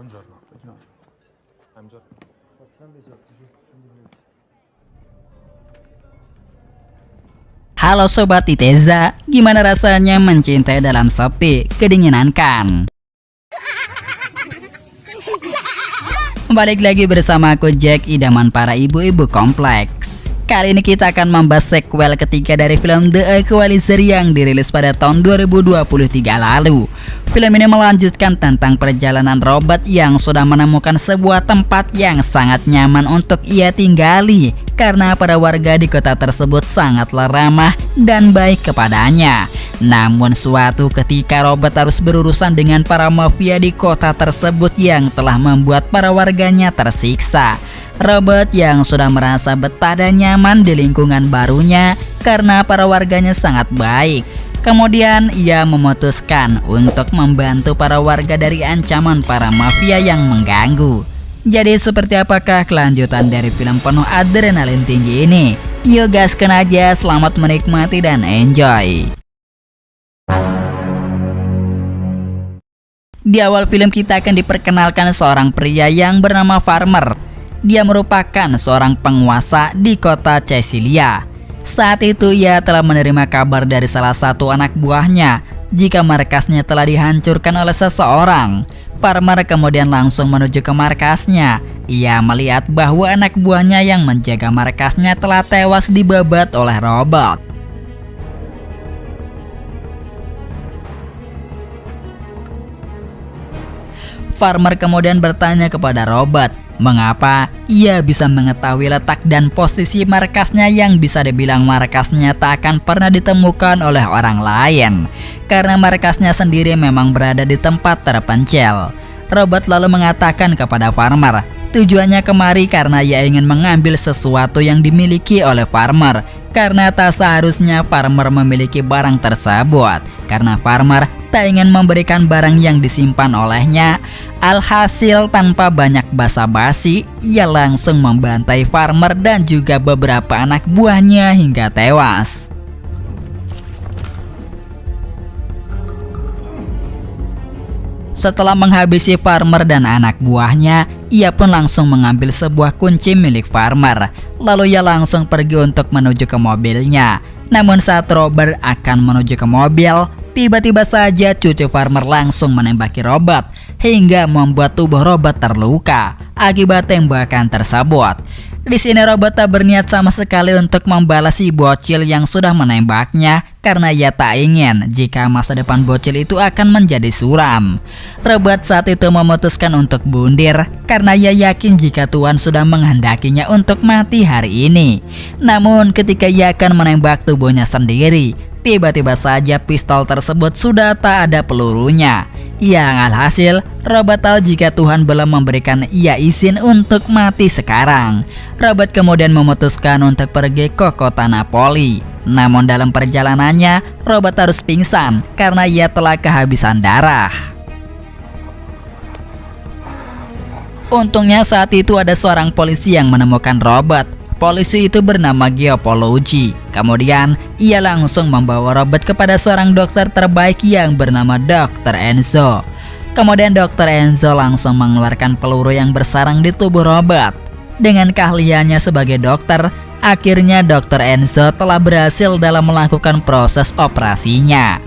Buongiorno. No, Buongiorno. facciamo esatto, giù, Halo Sobat Iteza, gimana rasanya mencintai dalam sepi, kedinginan kan? Balik lagi bersama aku Jack, idaman para ibu-ibu kompleks. Kali ini kita akan membahas sequel ketiga dari film The Equalizer yang dirilis pada tahun 2023 lalu. Film ini melanjutkan tentang perjalanan robot yang sudah menemukan sebuah tempat yang sangat nyaman untuk ia tinggali karena para warga di kota tersebut sangatlah ramah dan baik kepadanya. Namun suatu ketika robot harus berurusan dengan para mafia di kota tersebut yang telah membuat para warganya tersiksa. Robot yang sudah merasa betah dan nyaman di lingkungan barunya karena para warganya sangat baik. Kemudian ia memutuskan untuk membantu para warga dari ancaman para mafia yang mengganggu. Jadi seperti apakah kelanjutan dari film penuh adrenalin tinggi ini? Yuk gaskan aja, selamat menikmati dan enjoy. Di awal film kita akan diperkenalkan seorang pria yang bernama Farmer. Dia merupakan seorang penguasa di kota Cecilia. Saat itu ia telah menerima kabar dari salah satu anak buahnya jika markasnya telah dihancurkan oleh seseorang. Farmer kemudian langsung menuju ke markasnya. Ia melihat bahwa anak buahnya yang menjaga markasnya telah tewas dibabat oleh robot. Farmer kemudian bertanya kepada robot, mengapa ia bisa mengetahui letak dan posisi markasnya yang bisa dibilang markasnya tak akan pernah ditemukan oleh orang lain. Karena markasnya sendiri memang berada di tempat terpencil. Robot lalu mengatakan kepada Farmer, tujuannya kemari karena ia ingin mengambil sesuatu yang dimiliki oleh Farmer. Karena tak seharusnya Farmer memiliki barang tersebut. Karena Farmer tak ingin memberikan barang yang disimpan olehnya. Alhasil tanpa banyak basa-basi, ia langsung membantai Farmer dan juga beberapa anak buahnya hingga tewas. Setelah menghabisi Farmer dan anak buahnya, ia pun langsung mengambil sebuah kunci milik Farmer. Lalu ia langsung pergi untuk menuju ke mobilnya. Namun saat Robert akan menuju ke mobil, tiba-tiba saja cucu Farmer langsung menembaki robot hingga membuat tubuh robot terluka akibat tembakan tersebut. Di sini robot tak berniat sama sekali untuk membalas si bocil yang sudah menembaknya karena ia tak ingin jika masa depan bocil itu akan menjadi suram. Robot saat itu memutuskan untuk bundir karena ia yakin jika Tuhan sudah menghendakinya untuk mati hari ini. Namun ketika ia akan menembak tubuhnya sendiri, tiba-tiba saja pistol tersebut sudah tak ada pelurunya. Yang alhasil, robot tahu jika Tuhan belum memberikan ia izin untuk mati sekarang. Robot kemudian memutuskan untuk pergi ke kota Napoli. Namun dalam perjalanannya, robot harus pingsan karena ia telah kehabisan darah. Untungnya saat itu ada seorang polisi yang menemukan robot. Polisi itu bernama Geopologi. Kemudian ia langsung membawa robot kepada seorang dokter terbaik yang bernama Dr. Enzo. Kemudian Dr. Enzo langsung mengeluarkan peluru yang bersarang di tubuh robot. Dengan keahliannya sebagai dokter, akhirnya Dr. Enzo telah berhasil dalam melakukan proses operasinya.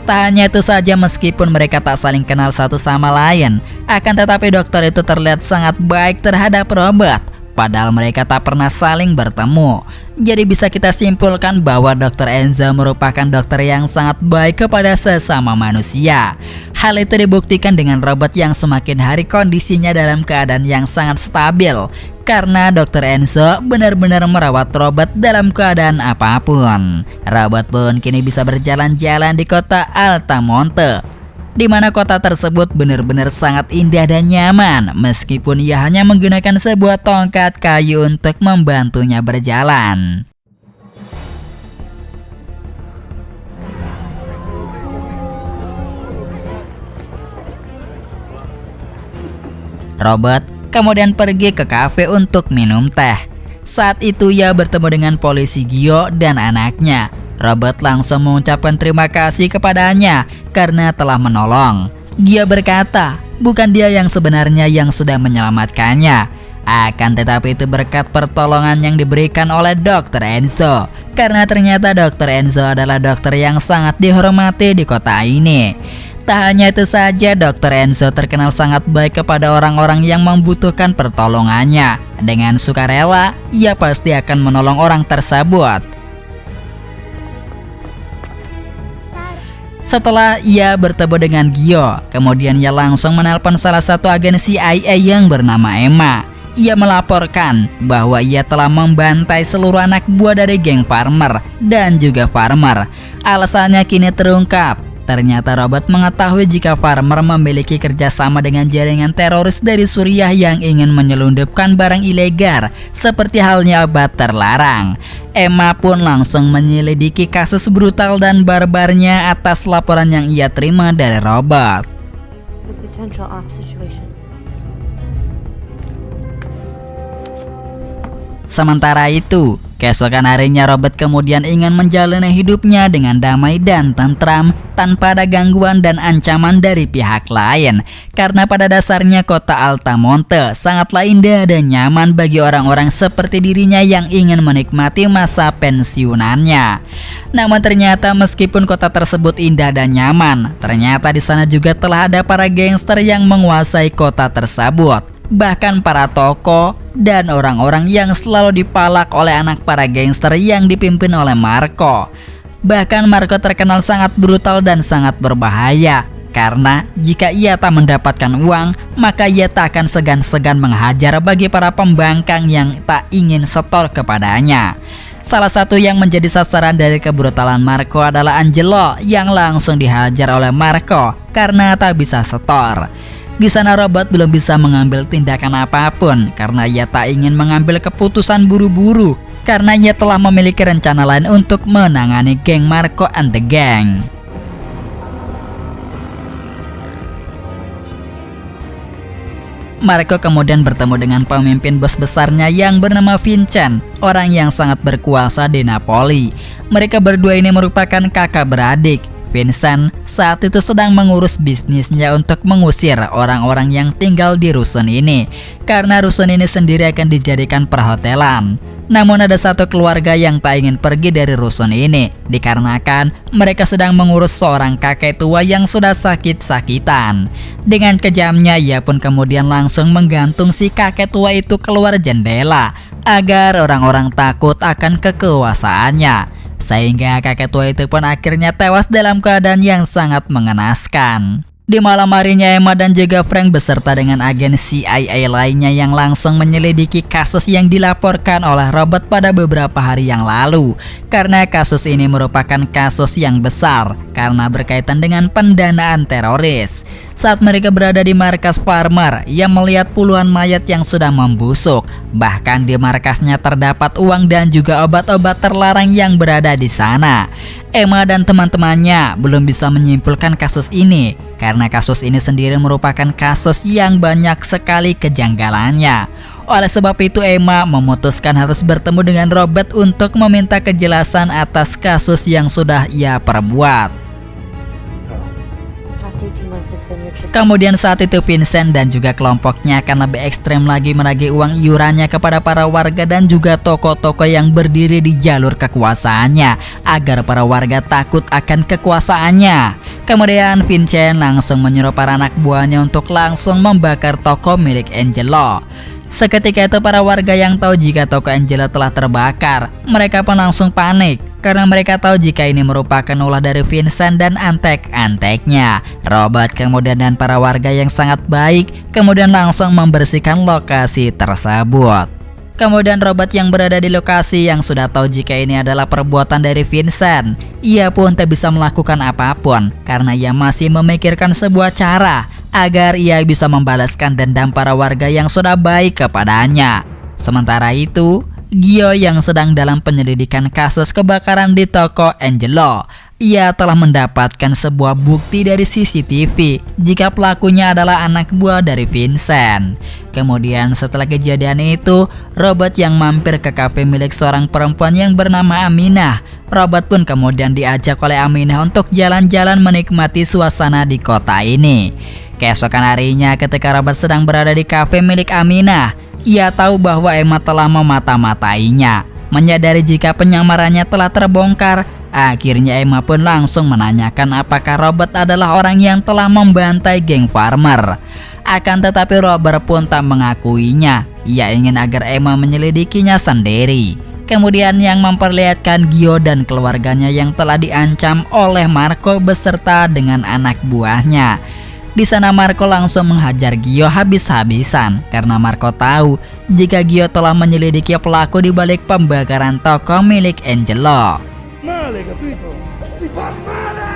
Tak hanya itu saja, meskipun mereka tak saling kenal satu sama lain, akan tetapi dokter itu terlihat sangat baik terhadap robot. Padahal mereka tak pernah saling bertemu. Jadi bisa kita simpulkan bahwa Dr. Enzo merupakan dokter yang sangat baik kepada sesama manusia. Hal itu dibuktikan dengan robot yang semakin hari kondisinya dalam keadaan yang sangat stabil. Karena Dr. Enzo benar-benar merawat robot dalam keadaan apapun. Robot pun kini bisa berjalan-jalan di kota Altamonte, di mana kota tersebut benar-benar sangat indah dan nyaman meskipun ia hanya menggunakan sebuah tongkat kayu untuk membantunya berjalan. Robot kemudian pergi ke kafe untuk minum teh. Saat itu ia bertemu dengan polisi Gio dan anaknya. Robot langsung mengucapkan terima kasih kepadanya karena telah menolong. Dia berkata, bukan dia yang sebenarnya yang sudah menyelamatkannya. Akan tetapi itu berkat pertolongan yang diberikan oleh Dr. Enzo. Karena ternyata Dr. Enzo adalah dokter yang sangat dihormati di kota ini. Tak hanya itu saja, Dr. Enzo terkenal sangat baik kepada orang-orang yang membutuhkan pertolongannya. Dengan sukarela, ia pasti akan menolong orang tersebut. Setelah ia bertemu dengan Gio, kemudian ia langsung menelpon salah satu agen CIA yang bernama Emma. Ia melaporkan bahwa ia telah membantai seluruh anak buah dari geng Farmer dan juga Farmer. Alasannya kini terungkap. Ternyata Robert mengetahui jika Farmer memiliki kerjasama dengan jaringan teroris dari Suriah yang ingin menyelundupkan barang ilegal, seperti halnya obat terlarang. Emma pun langsung menyelidiki kasus brutal dan barbarnya atas laporan yang ia terima dari Robert. Sementara itu, keesokan harinya Robert kemudian ingin menjalani hidupnya dengan damai dan tentram tanpa ada gangguan dan ancaman dari pihak lain. Karena pada dasarnya kota Altamonte sangatlah indah dan nyaman bagi orang-orang seperti dirinya yang ingin menikmati masa pensiunannya. Namun ternyata meskipun kota tersebut indah dan nyaman, ternyata di sana juga telah ada para gangster yang menguasai kota tersebut. Bahkan para tokoh dan orang-orang yang selalu dipalak oleh anak para gangster yang dipimpin oleh Marco. Bahkan Marco terkenal sangat brutal dan sangat berbahaya, karena jika ia tak mendapatkan uang, maka ia tak akan segan-segan menghajar bagi para pembangkang yang tak ingin setor kepadanya. Salah satu yang menjadi sasaran dari kebrutalan Marco adalah Angelo yang langsung dihajar oleh Marco karena tak bisa setor. Di sana Robert belum bisa mengambil tindakan apapun karena ia tak ingin mengambil keputusan buru-buru karena ia telah memiliki rencana lain untuk menangani geng Marco and the Gang. Marco kemudian bertemu dengan pemimpin bos besarnya yang bernama Vincent, orang yang sangat berkuasa di Napoli. Mereka berdua ini merupakan kakak beradik. Vincent saat itu sedang mengurus bisnisnya untuk mengusir orang-orang yang tinggal di rusun ini, karena rusun ini sendiri akan dijadikan perhotelan. Namun ada satu keluarga yang tak ingin pergi dari rusun ini, dikarenakan mereka sedang mengurus seorang kakek tua yang sudah sakit-sakitan. Dengan kejamnya ia pun kemudian langsung menggantung si kakek tua itu keluar jendela, agar orang-orang takut akan kekuasaannya. Sehingga kakek tua itu pun akhirnya tewas dalam keadaan yang sangat mengenaskan. Di malam harinya Emma dan juga Frank beserta dengan agen CIA lainnya yang langsung menyelidiki kasus yang dilaporkan oleh Robert pada beberapa hari yang lalu. Karena kasus ini merupakan kasus yang besar karena berkaitan dengan pendanaan teroris. Saat mereka berada di markas Farmer, ia melihat puluhan mayat yang sudah membusuk. Bahkan di markasnya terdapat uang dan juga obat-obat terlarang yang berada di sana. Emma dan teman-temannya belum bisa menyimpulkan kasus ini karena kasus ini sendiri merupakan kasus yang banyak sekali kejanggalannya. Oleh sebab itu Emma memutuskan harus bertemu dengan Robert untuk meminta kejelasan atas kasus yang sudah ia perbuat. Kemudian saat itu Vincent dan juga kelompoknya akan lebih ekstrem lagi menagih uang iurannya kepada para warga dan juga toko-toko yang berdiri di jalur kekuasaannya agar para warga takut akan kekuasaannya. Kemudian Vincent langsung menyuruh para anak buahnya untuk langsung membakar toko milik Angelo. Seketika itu para warga yang tahu jika toko Angelo telah terbakar, mereka pun langsung panik karena mereka tahu jika ini merupakan ulah dari Vincent dan antek-anteknya. Robert kemudian dan para warga yang sangat baik kemudian langsung membersihkan lokasi tersebut. Kemudian Robert yang berada di lokasi yang sudah tahu jika ini adalah perbuatan dari Vincent, ia pun tak bisa melakukan apapun karena ia masih memikirkan sebuah cara agar ia bisa membalaskan dendam para warga yang sudah baik kepadanya. Sementara itu, Gio yang sedang dalam penyelidikan kasus kebakaran di toko Angelo, ia telah mendapatkan sebuah bukti dari CCTV jika pelakunya adalah anak buah dari Vincent. Kemudian setelah kejadian itu, Robert yang mampir ke kafe milik seorang perempuan yang bernama Aminah. Robert pun kemudian diajak oleh Aminah untuk jalan-jalan menikmati suasana di kota ini. Keesokan harinya ketika Robert sedang berada di kafe milik Aminah, ia tahu bahwa Emma telah memata-matainya. Menyadari jika penyamarannya telah terbongkar, akhirnya Emma pun langsung menanyakan apakah Robert adalah orang yang telah membantai geng farmer. Akan tetapi Robert pun tak mengakuinya. Ia ingin agar Emma menyelidikinya sendiri. Kemudian yang memperlihatkan Gio dan keluarganya yang telah diancam oleh Marco beserta dengan anak buahnya. Di sana Marco langsung menghajar Gio habis-habisan karena Marco tahu jika Gio telah menyelidiki pelaku di balik pembakaran toko milik Angelo. Male, capito? Si fa male!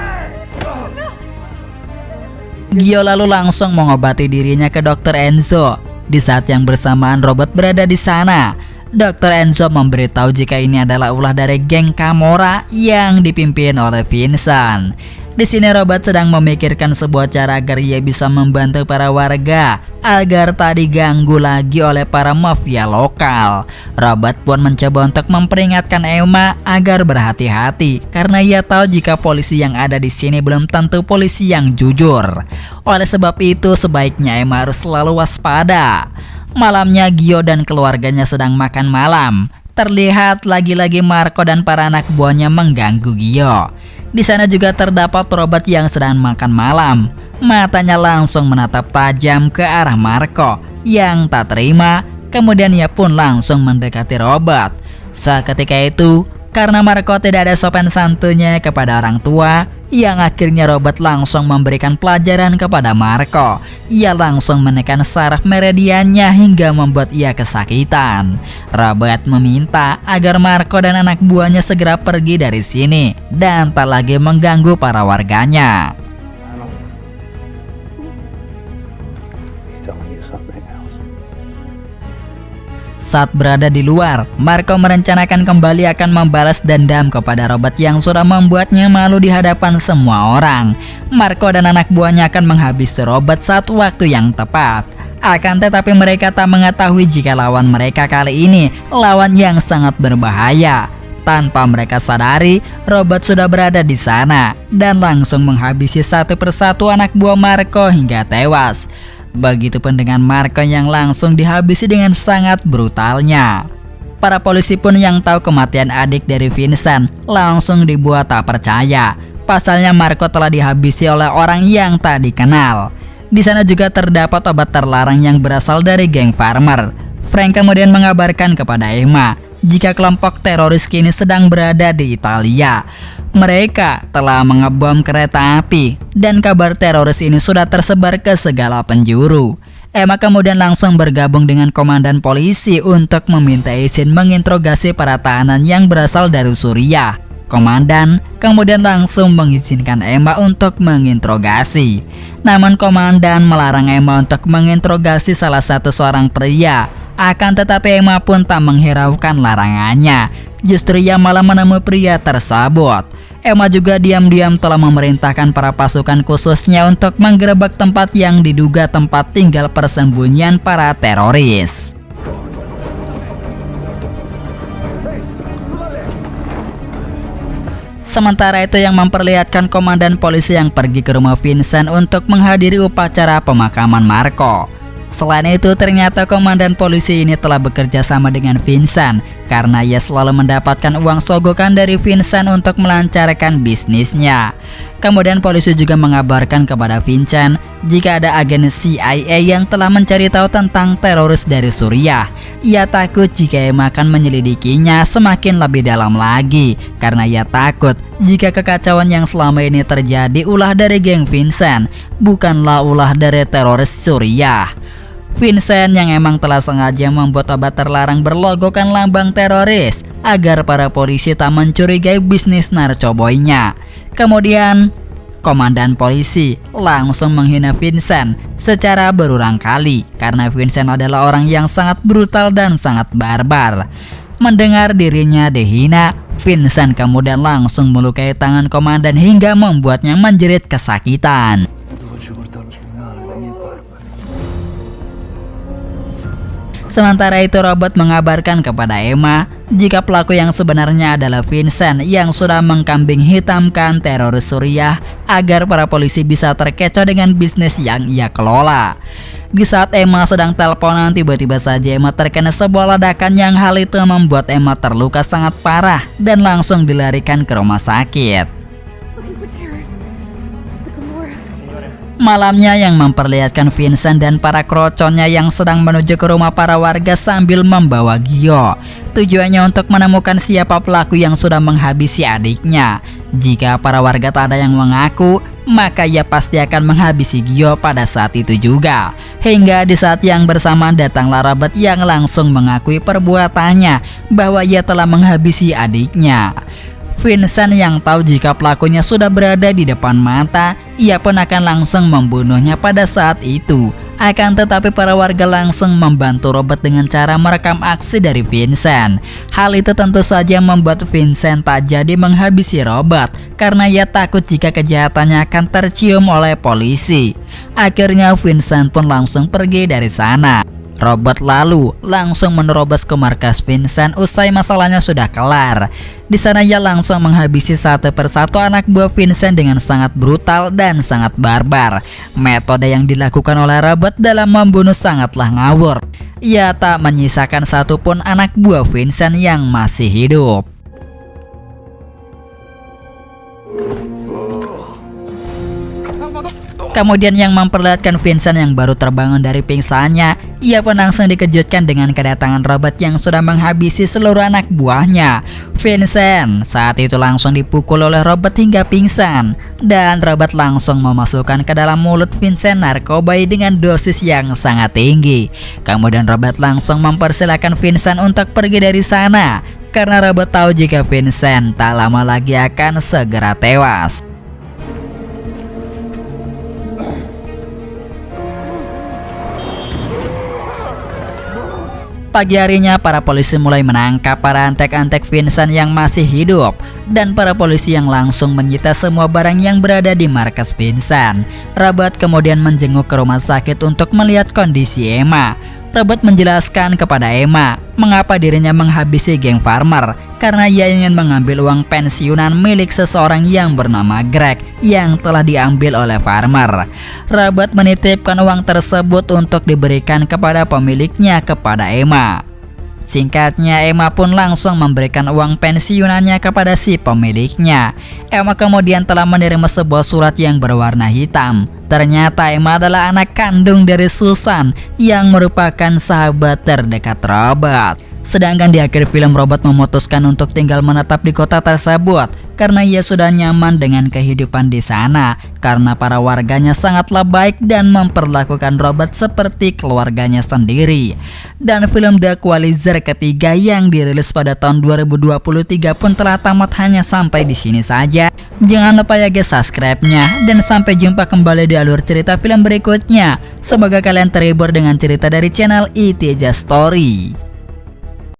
Gio lalu langsung mengobati dirinya ke Dr. Enzo. Di saat yang bersamaan Robert berada di sana. Dr. Enzo memberitahu jika ini adalah ulah dari geng Camorra yang dipimpin oleh Vincent. Di sini Robert sedang memikirkan sebuah cara agar ia bisa membantu para warga agar tak diganggu lagi oleh para mafia lokal. Robert pun mencoba untuk memperingatkan Emma agar berhati-hati karena ia tahu jika polisi yang ada di sini belum tentu polisi yang jujur. Oleh sebab itu sebaiknya Emma harus selalu waspada. Malamnya Gio dan keluarganya sedang makan malam. Terlihat lagi-lagi Marco dan para anak buahnya mengganggu Gio. Di sana juga terdapat Robert yang sedang makan malam. Matanya langsung menatap tajam ke arah Marco yang tak terima. Kemudian ia pun langsung mendekati Robert. Seketika itu, karena Marco tidak ada sopan santunnya kepada orang tua, yang akhirnya Robert langsung memberikan pelajaran kepada Marco. Ia langsung menekan saraf meridiannya hingga membuat ia kesakitan. Robert meminta agar Marco dan anak buahnya segera pergi dari sini dan tak lagi mengganggu para warganya. He's telling you something else. Saat berada di luar, Marco merencanakan kembali akan membalas dendam kepada Robert yang sudah membuatnya malu di hadapan semua orang. Marco dan anak buahnya akan menghabisi Robert saat waktu yang tepat. Akan tetapi mereka tak mengetahui jika lawan mereka kali ini lawan yang sangat berbahaya. Tanpa mereka sadari, Robert sudah berada di sana dan langsung menghabisi satu persatu anak buah Marco hingga tewas. Begitupun dengan Marco yang langsung dihabisi dengan sangat brutalnya. Para polisi pun yang tahu kematian adik dari Vincent langsung dibuat tak percaya. Pasalnya Marco telah dihabisi oleh orang yang tak dikenal. Di sana juga terdapat obat terlarang yang berasal dari geng farmer. Frank kemudian mengabarkan kepada Emma jika kelompok teroris kini sedang berada di Italia. Mereka telah mengebom kereta api dan kabar teroris ini sudah tersebar ke segala penjuru. Emma kemudian langsung bergabung dengan komandan polisi untuk meminta izin menginterogasi para tahanan yang berasal dari Suriah. Komandan kemudian langsung mengizinkan Emma untuk menginterogasi. Namun komandan melarang Emma untuk menginterogasi salah satu seorang pria. Akan tetapi Emma pun tak menghiraukan larangannya. Justru ia malah menemui pria tersebut. Emma juga diam-diam telah memerintahkan para pasukan khususnya untuk menggerebek tempat yang diduga tempat tinggal persembunyian para teroris. Sementara itu yang memperlihatkan komandan polisi yang pergi ke rumah Vincent untuk menghadiri upacara pemakaman Marco. Selain itu ternyata komandan polisi ini telah bekerja sama dengan Vincent karena ia selalu mendapatkan uang sogokan dari Vincent untuk melancarkan bisnisnya. Kemudian polisi juga mengabarkan kepada Vincent jika ada agen CIA yang telah mencari tahu tentang teroris dari Suriah. Ia takut jika Emma akan menyelidikinya semakin lebih dalam lagi karena ia takut jika kekacauan yang selama ini terjadi ulah dari geng Vincent, bukanlah ulah dari teroris Suriah. Vincent yang emang telah sengaja membuat obat terlarang berlogokan lambang teroris agar para polisi tak mencurigai bisnis narkoboynya. Kemudian, komandan polisi langsung menghina Vincent secara berulang kali karena Vincent adalah orang yang sangat brutal dan sangat barbar. Mendengar dirinya dihina, Vincent kemudian langsung melukai tangan komandan hingga membuatnya menjerit kesakitan. Sementara itu Robert mengabarkan kepada Emma jika pelaku yang sebenarnya adalah Vincent yang sudah mengkambing hitamkan teroris Suriah agar para polisi bisa terkecoh dengan bisnis yang ia kelola. Di saat Emma sedang teleponan, tiba-tiba saja Emma terkena sebuah ledakan yang hal itu membuat Emma terluka sangat parah dan langsung dilarikan ke rumah sakit. Malamnya yang memperlihatkan Vincent dan para kroconnya yang sedang menuju ke rumah para warga sambil membawa Gio. Tujuannya untuk menemukan siapa pelaku yang sudah menghabisi adiknya. Jika para warga tak ada yang mengaku, maka ia pasti akan menghabisi Gio pada saat itu juga. Hingga di saat yang bersamaan datanglah Robert yang langsung mengakui perbuatannya bahwa ia telah menghabisi adiknya. Vincent yang tahu jika pelakunya sudah berada di depan mata, ia pun akan langsung membunuhnya pada saat itu. Akan tetapi para warga langsung membantu Robert dengan cara merekam aksi dari Vincent. Hal itu tentu saja membuat Vincent tak jadi menghabisi Robert karena ia takut jika kejahatannya akan tercium oleh polisi. Akhirnya Vincent pun langsung pergi dari sana. Robert lalu langsung menerobos ke markas Vincent usai masalahnya sudah kelar. Di sana ia langsung menghabisi satu persatu anak buah Vincent dengan sangat brutal dan sangat barbar. Metode yang dilakukan oleh Robert dalam membunuh sangatlah ngawur. Ia tak menyisakan satupun anak buah Vincent yang masih hidup. Kemudian yang memperlihatkan Vincent yang baru terbangun dari pingsannya, ia pun langsung dikejutkan dengan kedatangan Robert yang sudah menghabisi seluruh anak buahnya. Vincent saat itu langsung dipukul oleh Robert hingga pingsan, dan Robert langsung memasukkan ke dalam mulut Vincent narkoba dengan dosis yang sangat tinggi. Kemudian Robert langsung mempersilahkan Vincent untuk pergi dari sana, karena Robert tahu jika Vincent tak lama lagi akan segera tewas. Pagi harinya para polisi mulai menangkap para antek-antek Vincent yang masih hidup, dan para polisi yang langsung menyita semua barang yang berada di markas Vincent. Robert kemudian menjenguk ke rumah sakit untuk melihat kondisi Emma. Robert menjelaskan kepada Emma mengapa dirinya menghabisi geng farmer, karena ia ingin mengambil uang pensiunan milik seseorang yang bernama Greg yang telah diambil oleh farmer. Robert menitipkan uang tersebut untuk diberikan kepada pemiliknya kepada Emma. Singkatnya, Emma pun langsung memberikan uang pensiunannya kepada si pemiliknya. Emma kemudian telah menerima sebuah surat yang berwarna hitam. Ternyata Emma adalah anak kandung dari Susan yang merupakan sahabat terdekat Robert. Sedangkan di akhir film, Robert memutuskan untuk tinggal menetap di kota tersebut karena ia sudah nyaman dengan kehidupan di sana, karena para warganya sangatlah baik dan memperlakukan Robert seperti keluarganya sendiri. Dan film The Equalizer ketiga yang dirilis pada tahun 2023 pun telah tamat hanya sampai di sini saja. Jangan lupa ya guys subscribe-nya, dan sampai jumpa kembali di alur cerita film berikutnya. Semoga kalian terhibur dengan cerita dari channel It Aja Story.